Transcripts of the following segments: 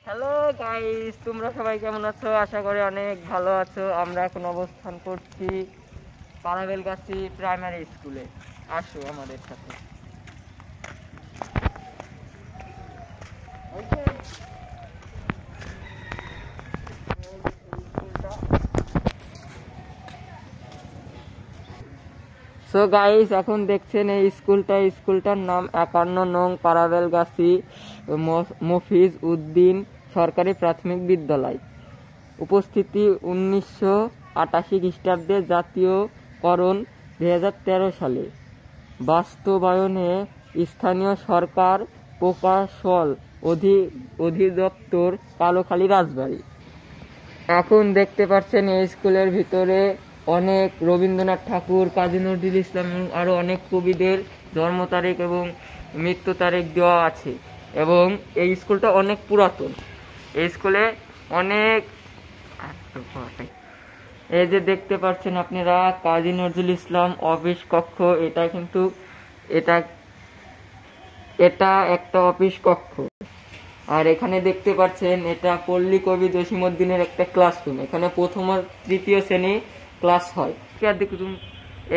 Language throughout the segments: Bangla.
হ্যালো গাইস, তোমরা সবাই কেমন আছো? আশা করি অনেক ভালো আছো। আমরা এখন অবস্থান করছি পাড়াবেলগাছি প্রাইমারি স্কুলে। আসো আমাদের সাথে। সো গাইস, এখন দেখছেন এই স্কুলটার নাম 51 নং পাড়াবেলগাছি মফিজ উদ্দিন সরকারি প্রাথমিক বিদ্যালয়। উপস্থিতি 1988 খ্রিস্টাব্দে, জাতীয়করণ 2013 সালে, বাস্তবায়নে স্থানীয় সরকার প্রকৌশল অধিদপ্তর, কালোখালী, রাজবাড়ী। এখন দেখতে পাচ্ছেন এই স্কুলের ভিতরে অনেক রবীন্দ্রনাথ ঠাকুর, কাজী নজরুল ইসলাম এবং আরও অনেক কবিদের জন্ম তারিখ এবং মৃত্যু তারিখ দেওয়া আছে। এবং এই স্কুলটা অনেক পুরাতন। এই স্কুলে অনেক এই যে দেখতে পাচ্ছেন আপনারা কাজী নজরুল ইসলাম অফিস কক্ষ। এটা একটা অফিস কক্ষ। আর এখানে দেখতে পাচ্ছেন এটা পল্লী কবি জসিমউদ্দিনের একটা ক্লাসরুম। এখানে প্রথম আর তৃতীয় শ্রেণী ক্লাস হয়।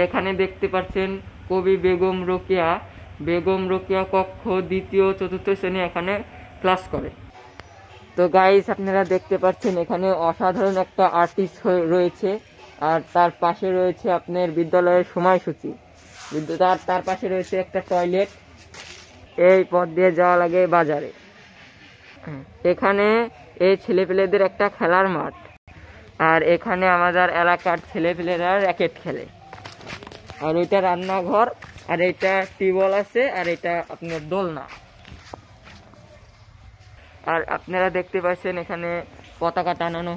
এখানে দেখতে পাচ্ছেন কবি বেগম রোকেয়া কক্ষ, দ্বিতীয় চতুর্থ শ্রেণী এখানে ক্লাস করে। তো গাইস, আপনারা দেখতে পাচ্ছেন এখানে অসাধারণ একটা আর্টিস্ট রয়েছে। আর তার পাশে রয়েছে আপনার বিদ্যালয়ের সময়সূচি। তার পাশে রয়েছে একটা টয়লেট। এই পথ দিয়ে যাওয়া লাগে বাজারে। এখানে এই ছেলেপেলেদের একটা খেলার মাঠ। আর এখানে আমাদের এলাকার ছেলেপেলেরা র্যাকেট খেলে। আর ওইটা রান্নাঘর, আর এটা টিউবওয়েল আছে, আর এটা আপনার দোলনা। আর আপনারা দেখতে পাচ্ছেন এখানে পতাকা টানানো,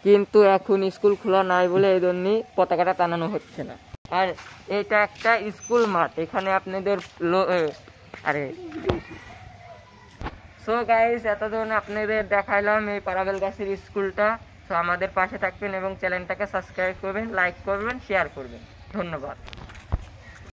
কিন্তু এখন স্কুল খোলা নাই বলে এই জন্যই পতাকাটা টানানো হচ্ছে না। আর এটা একটা স্কুল মাঠ। এখানে আপনাদের সো গাইস, এতদিন আপনাদের দেখাইলাম এই পাড়াবেলগাছির স্কুলটা। তো আমাদের পাশে থাকবেন এবং চ্যানেলটাকে সাবস্ক্রাইব করবেন, লাইক করবেন, শেয়ার করবেন। ধন্যবাদ।